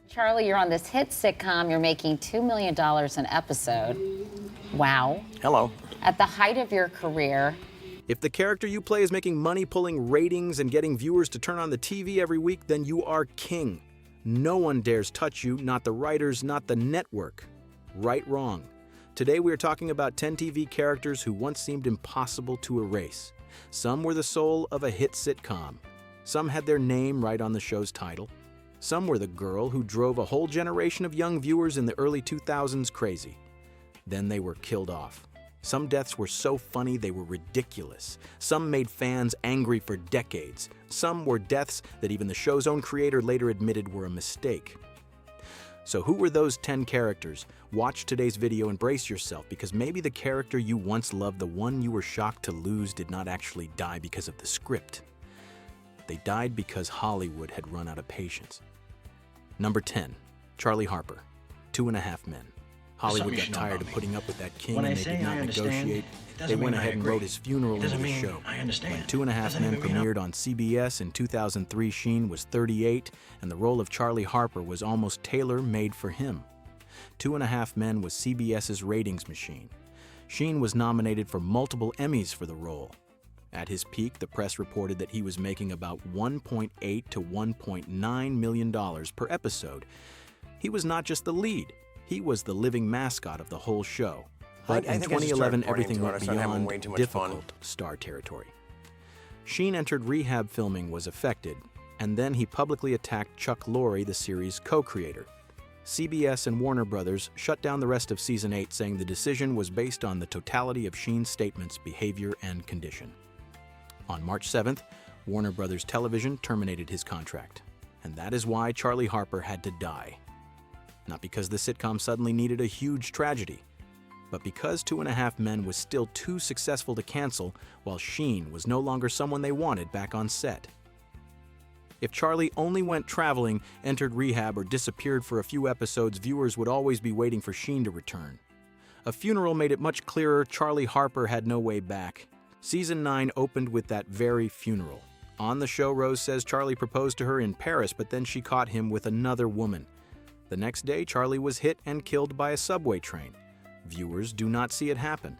Charlie, you're on this hit sitcom. You're making $2 million an episode. Wow. Hello. At the height of your career. If the character you play is making money pulling ratings and getting viewers to turn on the TV every week, then you are king. No one dares touch you, not the writers, not the network. Right, wrong. Today we are talking about 10 TV characters who once seemed impossible to erase. Some were the soul of a hit sitcom. Some had their name right on the show's title. Some were the girl who drove a whole generation of young viewers in the early 2000s crazy. Then they were killed off. Some deaths were so funny they were ridiculous. Some made fans angry for decades. Some were deaths that even the show's own creator later admitted were a mistake. So who were those 10 characters? Watch today's video and brace yourself, because maybe the character you once loved, the one you were shocked to lose, did not actually die because of the script. They died because Hollywood had run out of patience. Number 10, Charlie Harper, 2.5 Men. Hollywood got tired of putting up with that king, and they did not negotiate. They went ahead and wrote his funeral into the show. When 2.5 Men premiered on CBS in 2003, Sheen was 38, and the role of Charlie Harper was almost tailor-made for him. 2.5 Men was CBS's ratings machine. Sheen was nominated for multiple Emmys for the role. At his peak, the press reported that he was making about $1.8 to $1.9 million per episode. He was not just the lead. He was the living mascot of the whole show. But in 2011, everything went beyond difficult star territory. Sheen entered rehab. Filming was affected, and then he publicly attacked Chuck Lorre, the series' co-creator. CBS and Warner Brothers shut down the rest of Season 8, saying the decision was based on the totality of Sheen's statements, behavior, and condition. On March 7th, Warner Brothers Television terminated his contract. And that is why Charlie Harper had to die. Not because the sitcom suddenly needed a huge tragedy, but because 2.5 Men was still too successful to cancel, while Sheen was no longer someone they wanted back on set. If Charlie only went traveling, entered rehab, or disappeared for a few episodes, viewers would always be waiting for Sheen to return. A funeral made it much clearer Charlie Harper had no way back. Season 9 opened with that very funeral. On the show, Rose says Charlie proposed to her in Paris, but then she caught him with another woman. The next day, Charlie was hit and killed by a subway train. Viewers do not see it happen.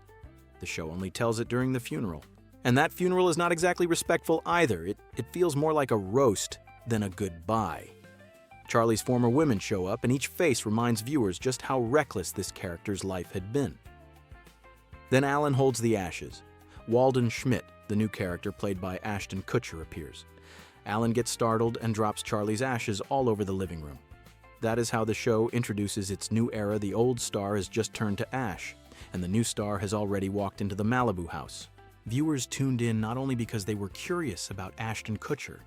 The show only tells it during the funeral. And that funeral is not exactly respectful either. It feels more like a roast than a goodbye. Charlie's former women show up, and each face reminds viewers just how reckless this character's life had been. Then Alan holds the ashes. Walden Schmidt, the new character played by Ashton Kutcher, appears. Alan gets startled and drops Charlie's ashes all over the living room. That is how the show introduces its new era. The old star has just turned to ash, and the new star has already walked into the Malibu house. Viewers tuned in not only because they were curious about Ashton Kutcher,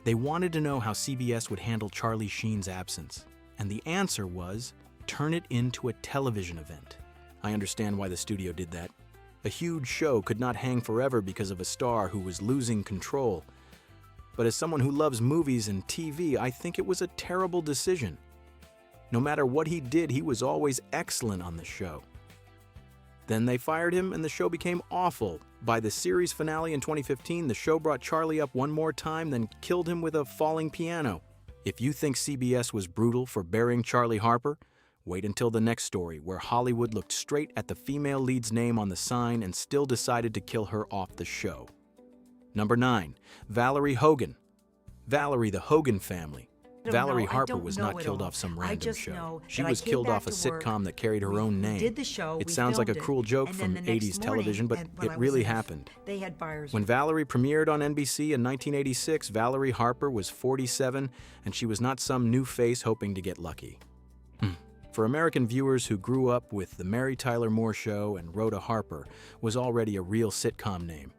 they wanted to know how CBS would handle Charlie Sheen's absence. And the answer was, turn it into a television event. I understand why the studio did that. A huge show could not hang forever because of a star who was losing control. But as someone who loves movies and TV, I think it was a terrible decision. No matter what he did, he was always excellent on the show. Then they fired him and the show became awful. By the series finale in 2015, the show brought Charlie up one more time, then killed him with a falling piano. If you think CBS was brutal for burying Charlie Harper, wait until the next story, where Hollywood looked straight at the female lead's name on the sign and still decided to kill her off the show. Number 9, Valerie Hogan. Valerie, the Hogan family. Valerie Harper was not killed off some random show. She was killed off a sitcom that carried her own name. It sounds like a cruel joke from 80s television, but it really happened. When Valerie premiered on NBC in 1986, Valerie Harper was 47, and she was not some new face hoping to get lucky. For American viewers who grew up with The Mary Tyler Moore Show and Rhoda Harper was already a real sitcom name.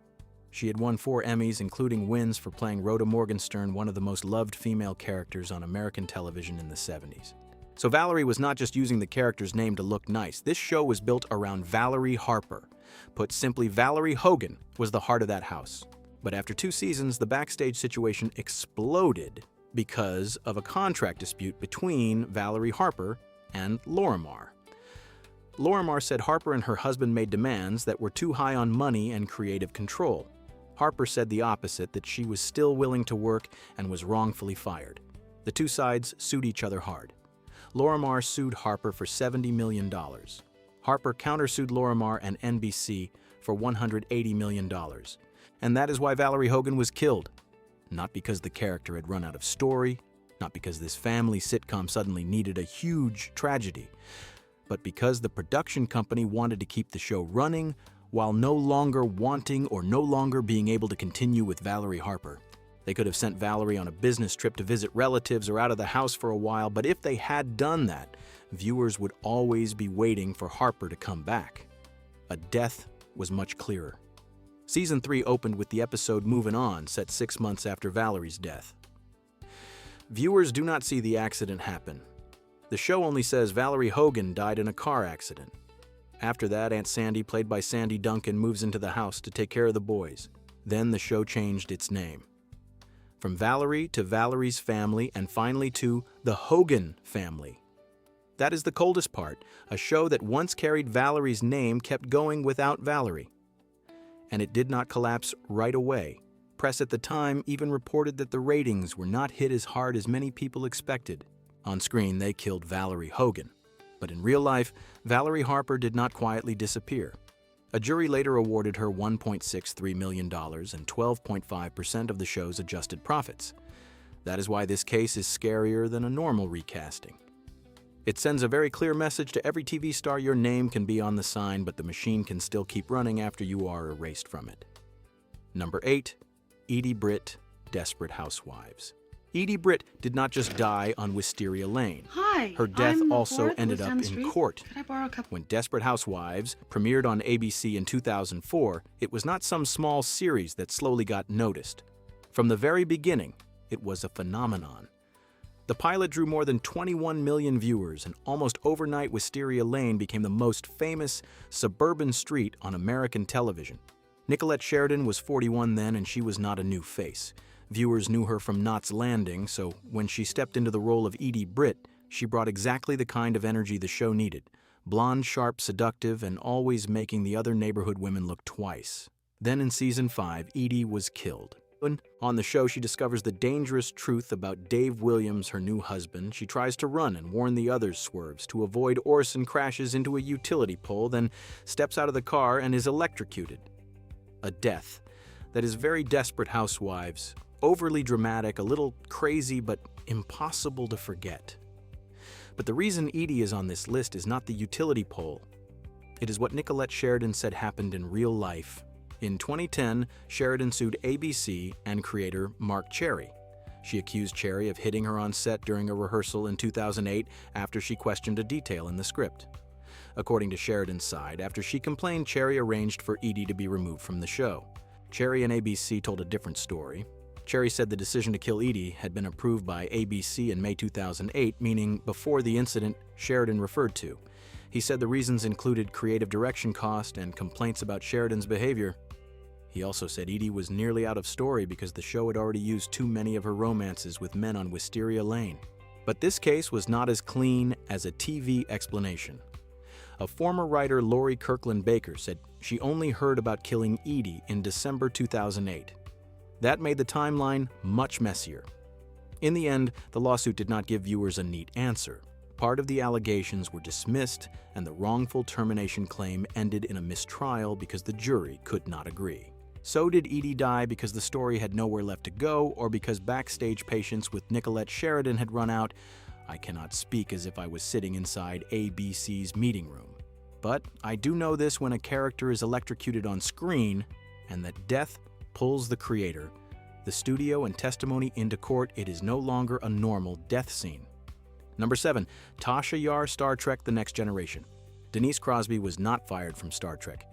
She had won 4 Emmys, including wins for playing Rhoda Morgenstern, one of the most loved female characters on American television in the 70s. So Valerie was not just using the character's name to look nice. This show was built around Valerie Harper. Put simply, Valerie Hogan was the heart of that house. But after 2 seasons, the backstage situation exploded because of a contract dispute between Valerie Harper and Lorimar. Lorimar said Harper and her husband made demands that were too high on money and creative control. Harper said the opposite, that she was still willing to work and was wrongfully fired. The two sides sued each other hard. Lorimar sued Harper for $70 million. Harper countersued Lorimar and NBC for $180 million. And that is why Valerie Hogan was killed. Not because the character had run out of story, not because this family sitcom suddenly needed a huge tragedy, but because the production company wanted to keep the show running while no longer wanting or no longer being able to continue with Valerie Harper. They could have sent Valerie on a business trip to visit relatives or out of the house for a while, but if they had done that, viewers would always be waiting for Harper to come back. A death was much clearer. Season 3 opened with the episode Moving On, set 6 months after Valerie's death. Viewers do not see the accident happen. The show only says Valerie Hogan died in a car accident. After that, Aunt Sandy, played by Sandy Duncan, moves into the house to take care of the boys. Then the show changed its name. From Valerie to Valerie's family, and finally to the Hogan family. That is the coldest part. A show that once carried Valerie's name kept going without Valerie. And it did not collapse right away. Press at the time even reported that the ratings were not hit as hard as many people expected. On screen, they killed Valerie Hogan. But in real life, Valerie Harper did not quietly disappear. A jury later awarded her $1.63 million and 12.5% of the show's adjusted profits. That is why this case is scarier than a normal recasting. It sends a very clear message to every TV star: your name can be on the sign, but the machine can still keep running after you are erased from it. Number 8. Edie Britt, Desperate Housewives. Edie Britt did not just die on Wisteria Lane. Hi, Her death I'm also Laura, ended lives up down the in street. court. Could I borrow a couple? When Desperate Housewives premiered on ABC in 2004, it was not some small series that slowly got noticed. From the very beginning, it was a phenomenon. The pilot drew more than 21 million viewers, and almost overnight Wisteria Lane became the most famous suburban street on American television. Nicolette Sheridan was 41 then, and she was not a new face. Viewers knew her from Knots Landing, so when she stepped into the role of Edie Britt, she brought exactly the kind of energy the show needed. Blonde, sharp, seductive, and always making the other neighborhood women look twice. Then in Season 5, Edie was killed. On the show, she discovers the dangerous truth about Dave Williams, her new husband. She tries to run and warn the others, swerves to avoid Orson, crashes into a utility pole, then steps out of the car and is electrocuted. A death that is very Desperate Housewives. Overly dramatic, a little crazy, but impossible to forget. But the reason Edie is on this list is not the utility pole. It is what Nicolette Sheridan said happened in real life. In 2010, Sheridan sued ABC and creator Mark Cherry. She accused Cherry of hitting her on set during a rehearsal in 2008 after she questioned a detail in the script. According to Sheridan's side, after she complained, Cherry arranged for Edie to be removed from the show. Cherry and ABC told a different story. Cherry said the decision to kill Edie had been approved by ABC in May 2008, meaning before the incident Sheridan referred to. He said the reasons included creative direction cost and complaints about Sheridan's behavior. He also said Edie was nearly out of story because the show had already used too many of her romances with men on Wisteria Lane. But this case was not as clean as a TV explanation. A former writer, Lori Kirkland Baker, said she only heard about killing Edie in December 2008. That made the timeline much messier. In the end, the lawsuit did not give viewers a neat answer. Part of the allegations were dismissed, and the wrongful termination claim ended in a mistrial because the jury could not agree. So did Edie die because the story had nowhere left to go, or because backstage patience with Nicolette Sheridan had run out? I cannot speak as if I was sitting inside ABC's meeting room. But I do know this: when a character is electrocuted on screen, and that death pulls the creator, the studio, and testimony into court, it is no longer a normal death scene. Number 7. Tasha Yar, Star Trek: The Next Generation. Denise Crosby was not fired from Star Trek.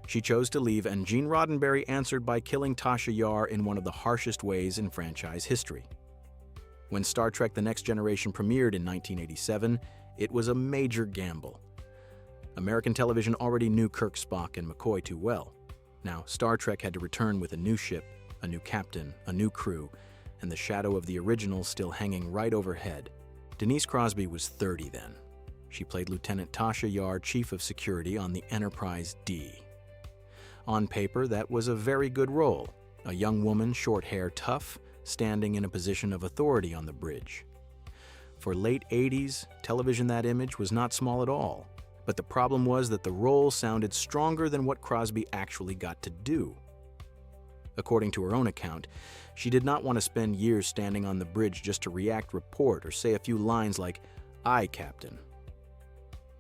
She chose to leave, and Gene Roddenberry answered by killing Tasha Yar in one of the harshest ways in franchise history. When Star Trek: The Next Generation premiered in 1987, it was a major gamble. American television already knew Kirk, Spock, and McCoy too well. Now, Star Trek had to return with a new ship, a new captain, a new crew, and the shadow of the original still hanging right overhead. Denise Crosby was 30 then. She played Lieutenant Tasha Yar, Chief of Security on the Enterprise D. On paper, that was a very good role. A young woman, short hair, tough, standing in a position of authority on the bridge. For late 80s, television that image was not small at all. But the problem was that the role sounded stronger than what Crosby actually got to do. According to her own account, she did not want to spend years standing on the bridge just to react, report, or say a few lines like, "Aye, Captain."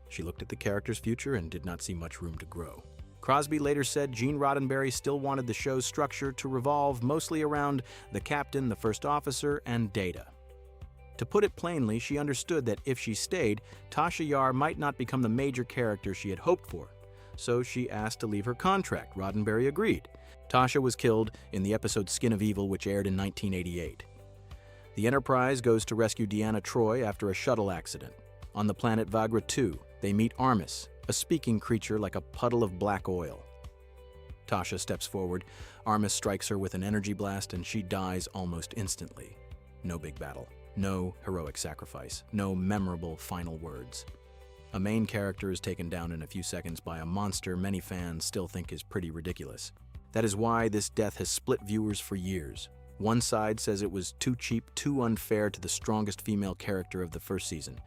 She looked at the character's future and did not see much room to grow. Crosby later said Gene Roddenberry still wanted the show's structure to revolve mostly around the captain, the first officer, and Data. To put it plainly, she understood that if she stayed, Tasha Yar might not become the major character she had hoped for. So she asked to leave her contract. Roddenberry agreed. Tasha was killed in the episode Skin of Evil, which aired in 1988. The Enterprise goes to rescue Deanna Troi after a shuttle accident. On the planet Vagra 2, they meet Armis, a speaking creature like a puddle of black oil. Tasha steps forward. Armis strikes her with an energy blast, and she dies almost instantly. No big battle. No heroic sacrifice. No memorable final words. A main character is taken down in a few seconds by a monster many fans still think is pretty ridiculous. That is why this death has split viewers for years. One side says it was too cheap, too unfair to the strongest female character of the first season.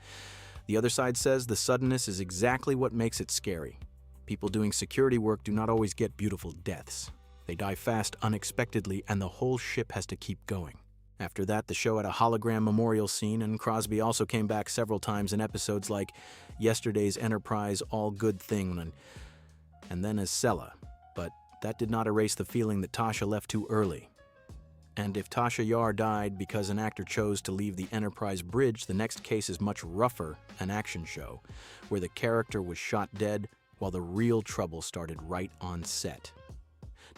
The other side says the suddenness is exactly what makes it scary. People doing security work do not always get beautiful deaths. They die fast, unexpectedly, and the whole ship has to keep going. After that, the show had a hologram memorial scene, and Crosby also came back several times in episodes like Yesterday's Enterprise, All Good Thing, and then as Sella. But that did not erase the feeling that Tasha left too early. And if Tasha Yar died because an actor chose to leave the Enterprise bridge, the next case is much rougher, an action show, where the character was shot dead while the real trouble started right on set.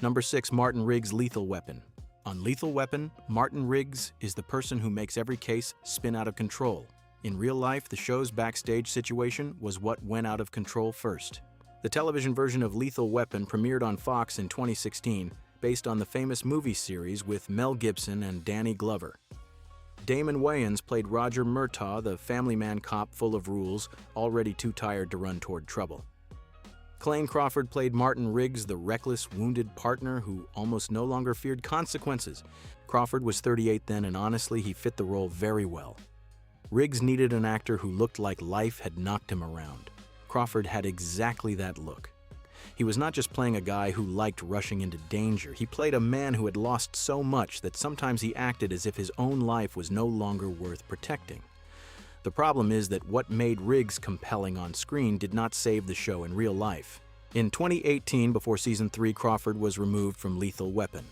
Number 6, Martin Riggs' Lethal Weapon. On Lethal Weapon, Martin Riggs is the person who makes every case spin out of control. In real life, the show's backstage situation was what went out of control first. The television version of Lethal Weapon premiered on Fox in 2016, based on the famous movie series with Mel Gibson and Danny Glover. Damon Wayans played Roger Murtaugh, the family man cop full of rules, already too tired to run toward trouble. Clayne Crawford played Martin Riggs, the reckless, wounded partner who almost no longer feared consequences. Crawford was 38 then, and honestly, he fit the role very well. Riggs needed an actor who looked like life had knocked him around. Crawford had exactly that look. He was not just playing a guy who liked rushing into danger. He played a man who had lost so much that sometimes he acted as if his own life was no longer worth protecting. The problem is that what made Riggs compelling on screen did not save the show in real life. In 2018, before Season 3, Crawford was removed from Lethal Weapon.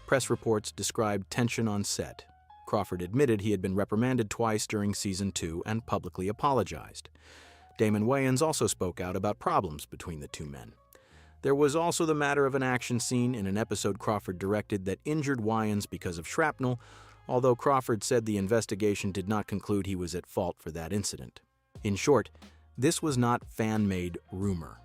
Press reports described tension on set. Crawford admitted he had been reprimanded twice during Season 2 and publicly apologized. Damon Wayans also spoke out about problems between the two men. There was also the matter of an action scene in an episode Crawford directed that injured Wayans because of shrapnel, although Crawford said the investigation did not conclude he was at fault for that incident. In short, this was not fan-made rumor.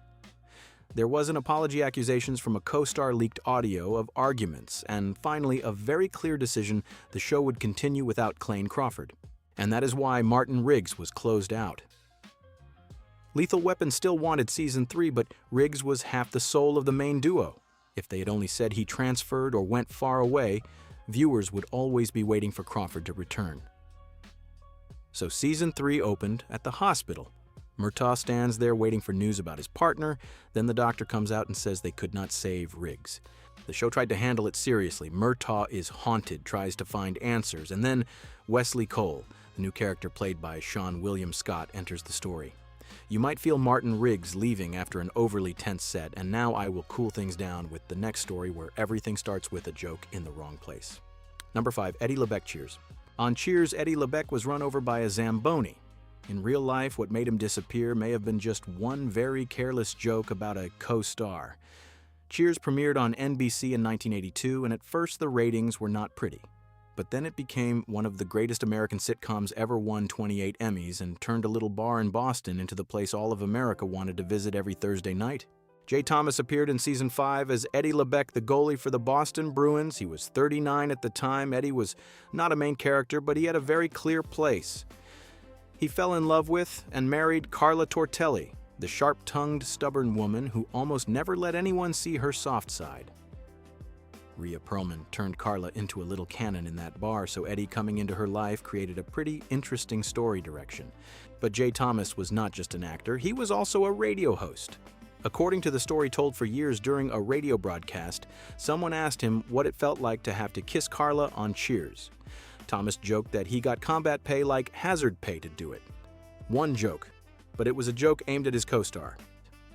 There was an apology accusations from a co-star leaked audio of arguments, and finally a very clear decision the show would continue without Clayne Crawford. And that is why Martin Riggs was closed out. Lethal Weapon still wanted Season 3, but Riggs was half the soul of the main duo. If they had only said he transferred or went far away, viewers would always be waiting for Crawford to return. So Season 3 opened at the hospital. Murtaugh stands there waiting for news about his partner. Then the doctor comes out and says they could not save Riggs. The show tried to handle it seriously. Murtaugh is haunted, tries to find answers, and then Wesley Cole, the new character played by Sean William Scott, enters the story. You might feel Martin Riggs leaving after an overly tense set, and now I will cool things down with the next story where everything starts with a joke in the wrong place. Number 5, Eddie LeBeck Cheers. On Cheers, Eddie LeBeck was run over by a Zamboni. In real life, what made him disappear may have been just one very careless joke about a co-star. Cheers premiered on NBC in 1982, and at first the ratings were not pretty. But then it became one of the greatest American sitcoms ever, won 28 Emmys, and turned a little bar in Boston into the place all of America wanted to visit every Thursday night. Jay Thomas appeared in Season 5 as Eddie LeBeck, the goalie for the Boston Bruins. He was 39 at the time. Eddie was not a main character, but he had a very clear place. He fell in love with and married Carla Tortelli, the sharp-tongued, stubborn woman who almost never let anyone see her soft side. Rhea Perlman turned Carla into a little cannon in that bar, so Eddie coming into her life created a pretty interesting story direction. But Jay Thomas was not just an actor, he was also a radio host. According to the story told for years during a radio broadcast, someone asked him what it felt like to have to kiss Carla on Cheers. Thomas joked that he got combat pay like hazard pay to do it. One joke, but it was a joke aimed at his co-star.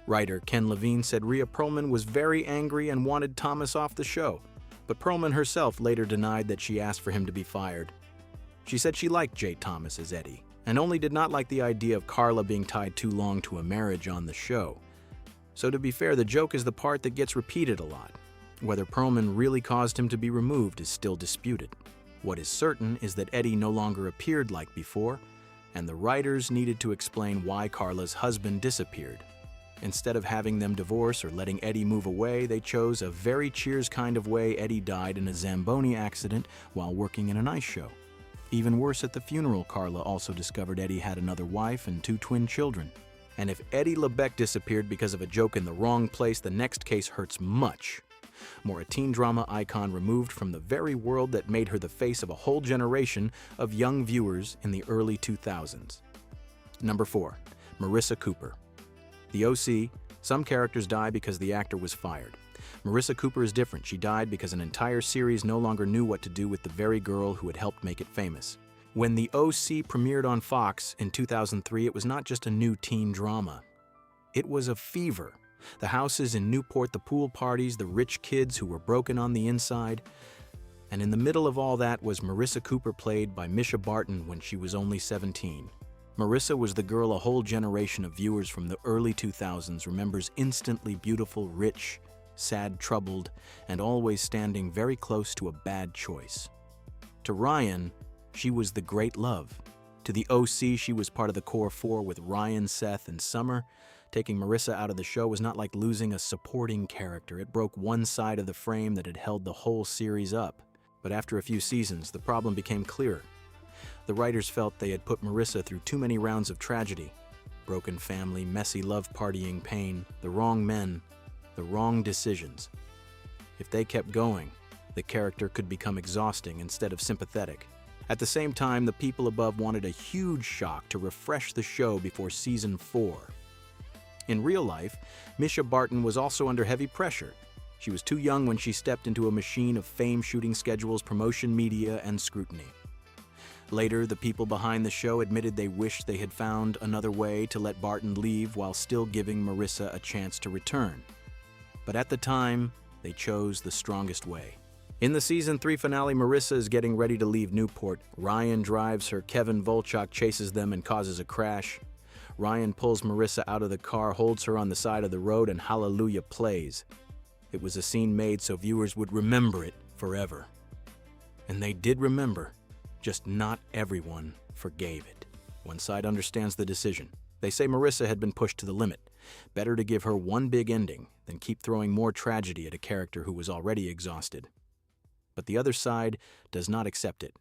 Writer Ken Levine said Rhea Perlman was very angry and wanted Thomas off the show, but Perlman herself later denied that she asked for him to be fired. She said she liked Jay Thomas as Eddie, and only did not like the idea of Carla being tied too long to a marriage on the show. So to be fair, the joke is the part that gets repeated a lot. Whether Perlman really caused him to be removed is still disputed. What is certain is that Eddie no longer appeared like before, and the writers needed to explain why Carla's husband disappeared. Instead of having them divorce or letting Eddie move away, they chose a very Cheers kind of way Eddie died in a Zamboni accident while working in an ice show. Even worse, at the funeral, Carla also discovered Eddie had another wife and 2 twin children. And if Eddie LeBeck disappeared because of a joke in the wrong place, the next case hurts much. More a teen drama icon removed from the very world that made her the face of a whole generation of young viewers in the early 2000s. Number 4. Marissa Cooper. The OC, some characters die because the actor was fired. Marissa Cooper is different. She died because an entire series no longer knew what to do with the very girl who had helped make it famous. When the OC premiered on Fox in 2003, it was not just a new teen drama. It was a fever. The houses in Newport, the pool parties, the rich kids who were broken on the inside. And in the middle of all that was Marissa Cooper, played by Misha Barton when she was only 17. Marissa was the girl a whole generation of viewers from the early 2000s remembers instantly beautiful, rich, sad, troubled, and always standing very close to a bad choice. To Ryan, she was the great love. To the OC, she was part of the core 4 with Ryan, Seth, and Summer. Taking Marissa out of the show was not like losing a supporting character. It broke one side of the frame that had held the whole series up. But after a few seasons, the problem became clearer. The writers felt they had put Marissa through too many rounds of tragedy. Broken family, messy love partying pain, the wrong men, the wrong decisions. If they kept going, the character could become exhausting instead of sympathetic. At the same time, the people above wanted a huge shock to refresh the show before season 4. In real life, Misha Barton was also under heavy pressure. She was too young when she stepped into a machine of fame, shooting schedules, promotion, media, and scrutiny. Later, the people behind the show admitted they wished they had found another way to let Barton leave while still giving Marissa a chance to return. But at the time, they chose the strongest way. In the season 3 finale, Marissa is getting ready to leave Newport. Ryan drives her, Kevin Volchok chases them and causes a crash. Ryan pulls Marissa out of the car, holds her on the side of the road, and Hallelujah plays. It was a scene made so viewers would remember it forever. And they did remember. Just not everyone forgave it. One side understands the decision. They say Marissa had been pushed to the limit. Better to give her one big ending than keep throwing more tragedy at a character who was already exhausted. But the other side does not accept it.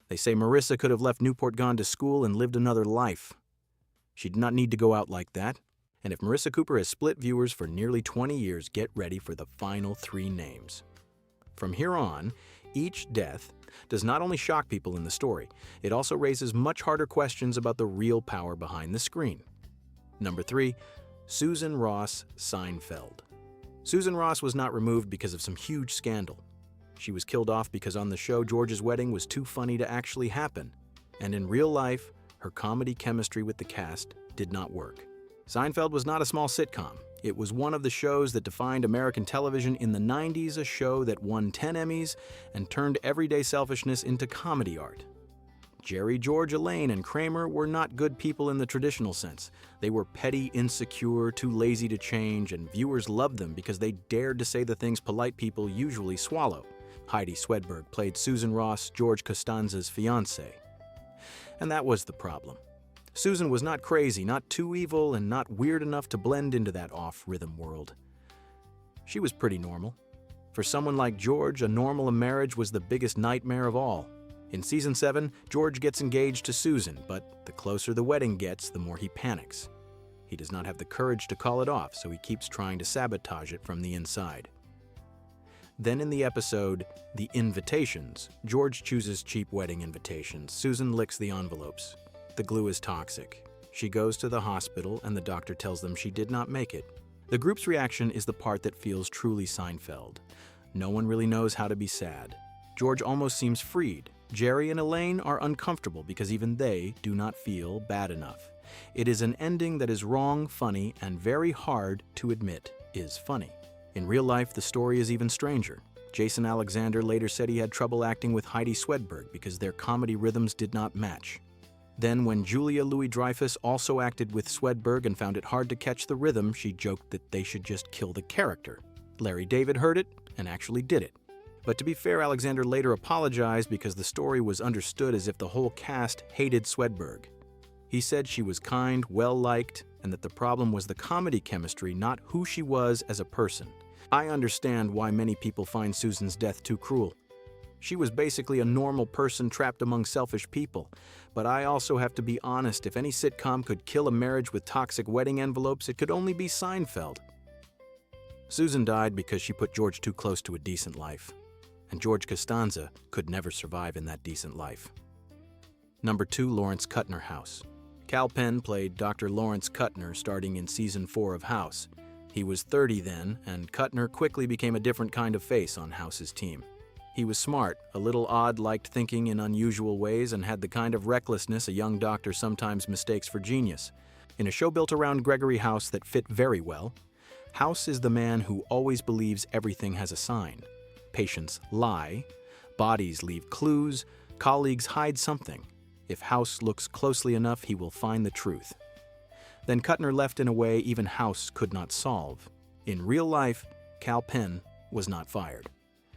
They say Marissa could have left Newport, gone to school, and lived another life. She did not need to go out like that. And if Marissa Cooper has split viewers for nearly 20 years, get ready for the final 3 names. From here on, each death does not only shock people in the story, it also raises much harder questions about the real power behind the screen. Number 3, Susan Ross Seinfeld. Susan Ross was not removed because of some huge scandal. She was killed off because on the show, George's wedding was too funny to actually happen. And in real life, her comedy chemistry with the cast did not work. Seinfeld was not a small sitcom. It was one of the shows that defined American television in the 90s, a show that won 10 Emmys and turned everyday selfishness into comedy art. Jerry, George, Elaine, and Kramer were not good people in the traditional sense. They were petty, insecure, too lazy to change, and viewers loved them because they dared to say the things polite people usually swallow. Heidi Swedberg played Susan Ross, George Costanza's fiancée. And that was the problem. Susan was not crazy, not too evil, and not weird enough to blend into that off-rhythm world. She was pretty normal. For someone like George, a normal marriage was the biggest nightmare of all. In season 7, George gets engaged to Susan, but the closer the wedding gets, the more he panics. He does not have the courage to call it off, so he keeps trying to sabotage it from the inside. Then in the episode, The Invitations, George chooses cheap wedding invitations. Susan licks the envelopes. The glue is toxic. She goes to the hospital and the doctor tells them she did not make it. The group's reaction is the part that feels truly Seinfeld. No one really knows how to be sad. George almost seems freed. Jerry and Elaine are uncomfortable because even they do not feel bad enough. It is an ending that is wrong, funny, and very hard to admit is funny. In real life, the story is even stranger. Jason Alexander later said he had trouble acting with Heidi Swedberg because their comedy rhythms did not match. Then, when Julia Louis-Dreyfus also acted with Swedberg and found it hard to catch the rhythm, she joked that they should just kill the character. Larry David heard it and actually did it. But to be fair, Alexander later apologized because the story was understood as if the whole cast hated Swedberg. He said she was kind, well-liked, and that the problem was the comedy chemistry, not who she was as a person. I understand why many people find Susan's death too cruel. She was basically a normal person trapped among selfish people. But I also have to be honest, if any sitcom could kill a marriage with toxic wedding envelopes, it could only be Seinfeld. Susan died because she put George too close to a decent life. And George Costanza could never survive in that decent life. Number 2, Lawrence Kuttner House. Kal Penn played Dr. Lawrence Kuttner starting in Season 4 of House. He was 30 then, and Kuttner quickly became a different kind of face on House's team. He was smart, a little odd, liked thinking in unusual ways, and had the kind of recklessness a young doctor sometimes mistakes for genius. In a show built around Gregory House that fit very well, House is the man who always believes everything has a sign. Patients lie, bodies leave clues, colleagues hide something. If House looks closely enough, he will find the truth. Then Kuttner left in a way even House could not solve. In real life, Kal Penn was not fired.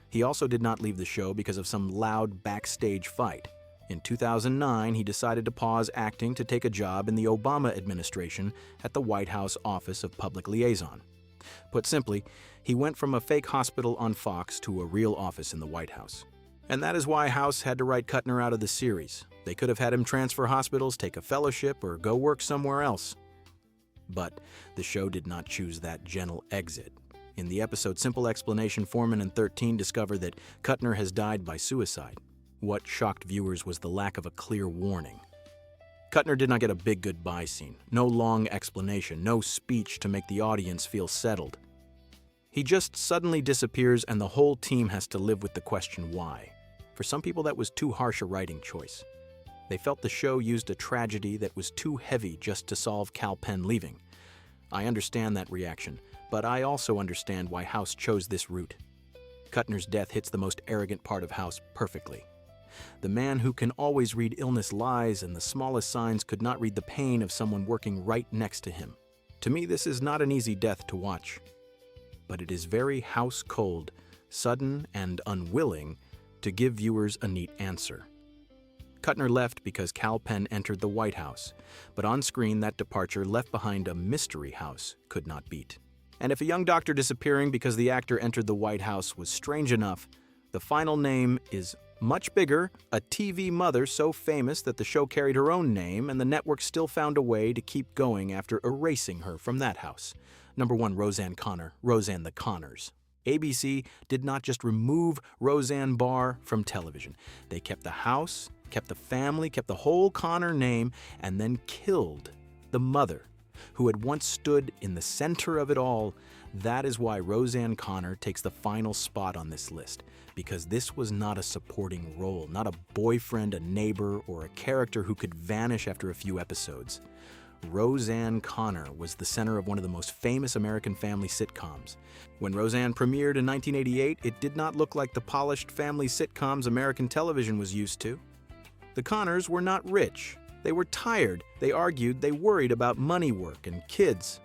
He also did not leave the show because of some loud backstage fight. In 2009, he decided to pause acting to take a job in the Obama administration at the White House Office of Public Liaison. Put simply, he went from a fake hospital on Fox to a real office in the White House. And that is why House had to write Kuttner out of the series. They could have had him transfer hospitals, take a fellowship, or go work somewhere else. But the show did not choose that gentle exit. In the episode Simple Explanation, Foreman and 13 discover that Kuttner has died by suicide. What shocked viewers was the lack of a clear warning. Kuttner did not get a big goodbye scene, no long explanation, no speech to make the audience feel settled. He just suddenly disappears and the whole team has to live with the question why. For some people that was too harsh a writing choice. They felt the show used a tragedy that was too heavy just to solve Kal Penn leaving. I understand that reaction, but I also understand why House chose this route. Kuttner's death hits the most arrogant part of House perfectly. The man who can always read illness lies and the smallest signs could not read the pain of someone working right next to him. To me, this is not an easy death to watch. But it is very House cold, sudden, and unwilling to give viewers a neat answer. Kuttner left because Kal Penn entered the White House, but on screen that departure left behind a mystery House could not beat. And if a young doctor disappearing because the actor entered the White House was strange enough, the final name is much bigger, a TV mother so famous that the show carried her own name and the network still found a way to keep going after erasing her from that house. Number 1, Roseanne Conner, Roseanne the Conners. ABC did not just remove Roseanne Barr from television. They kept the house, kept the family, kept the whole Conner name, and then killed the mother, who had once stood in the center of it all. That is why Roseanne Conner takes the final spot on this list, because this was not a supporting role, not a boyfriend, a neighbor, or a character who could vanish after a few episodes. Roseanne Conner was the center of one of the most famous American family sitcoms. When Roseanne premiered in 1988, it did not look like the polished family sitcoms American television was used to. The Conners were not rich. They were tired. They argued. They worried about money work and kids.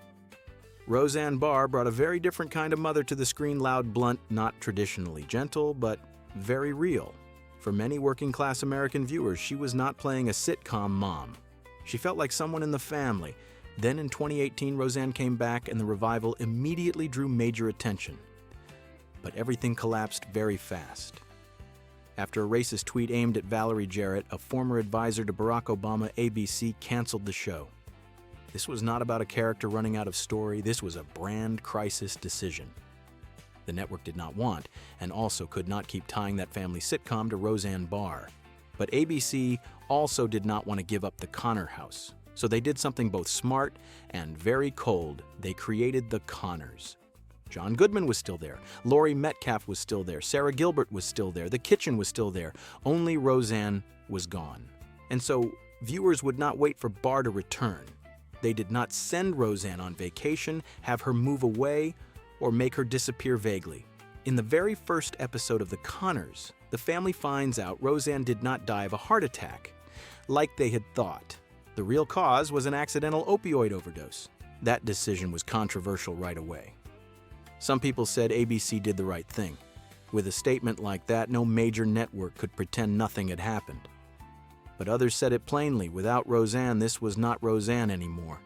Roseanne Barr brought a very different kind of mother to the screen, loud, blunt, not traditionally gentle, but very real. For many working-class American viewers, she was not playing a sitcom mom. She felt like someone in the family. Then in 2018, Roseanne came back and the revival immediately drew major attention. But everything collapsed very fast. After a racist tweet aimed at Valerie Jarrett, a former advisor to Barack Obama, ABC canceled the show. This was not about a character running out of story. This was a brand crisis decision. the network did not want, and also could not keep tying that family sitcom to Roseanne Barr. But ABC also did not want to give up the Conner house. So they did something both smart and very cold. They created the Conners. John Goodman was still there. Laurie Metcalf was still there. Sarah Gilbert was still there. The kitchen was still there. Only Roseanne was gone. And so viewers would not wait for Barr to return. They did not send Roseanne on vacation, have her move away, or make her disappear vaguely. In the very first episode of The Conners, the family finds out Roseanne did not die of a heart attack, like they had thought. The real cause was an accidental opioid overdose. That decision was controversial right away. Some people said ABC did the right thing. With a statement like that, no major network could pretend nothing had happened. But others said it plainly, without Roseanne, this was not Roseanne anymore.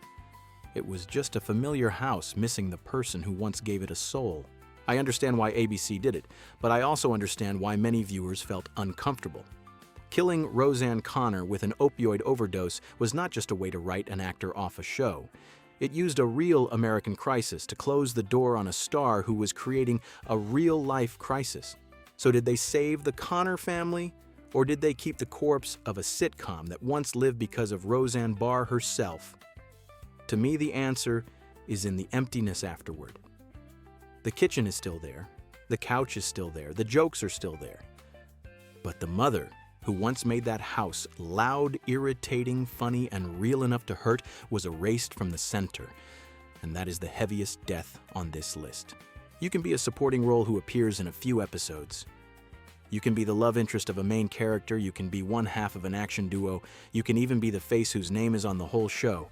It was just a familiar house missing the person who once gave it a soul. I understand why ABC did it, but I also understand why many viewers felt uncomfortable. Killing Roseanne Conner with an opioid overdose was not just a way to write an actor off a show. It used a real American crisis to close the door on a star who was creating a real-life crisis. So did they save the Conner family, or did they keep the corpse of a sitcom that once lived because of Roseanne Barr herself? To me, the answer is in the emptiness afterward. The kitchen is still there, the couch is still there, the jokes are still there. But the mother, who once made that house loud, irritating, funny, and real enough to hurt, was erased from the center. And that is the heaviest death on this list. You can be a supporting role who appears in a few episodes. You can be the love interest of a main character, you can be one half of an action duo, you can even be the face whose name is on the whole show.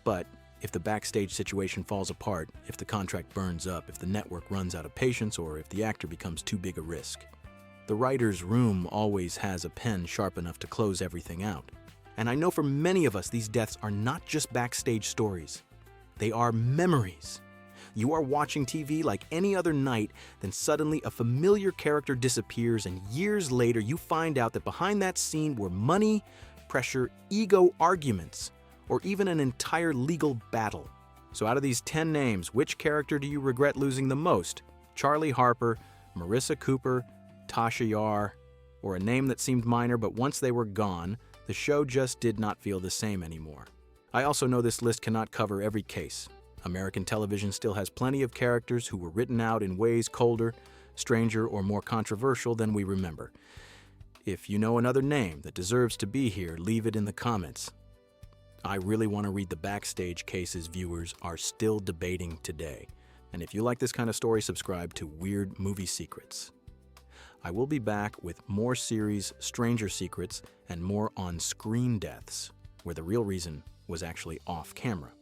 But if the backstage situation falls apart, if the contract burns up, if the network runs out of patience, or if the actor becomes too big a risk, the writer's room always has a pen sharp enough to close everything out. And I know for many of us, these deaths are not just backstage stories. They are memories. You are watching TV like any other night, then suddenly a familiar character disappears, and years later you find out that behind that scene were money, pressure, ego arguments, or even an entire legal battle. So out of these 10 names, which character do you regret losing the most? Charlie Harper, Marissa Cooper, Tasha Yar, or a name that seemed minor, but once they were gone, the show just did not feel the same anymore. I also know this list cannot cover every case. American television still has plenty of characters who were written out in ways colder, stranger, or more controversial than we remember. If you know another name that deserves to be here, leave it in the comments. I really want to read the backstage cases viewers are still debating today. And if you like this kind of story, subscribe to Weird Movie Secrets. I will be back with more series, Stranger Secrets, and more on-screen deaths, where the real reason was actually off camera.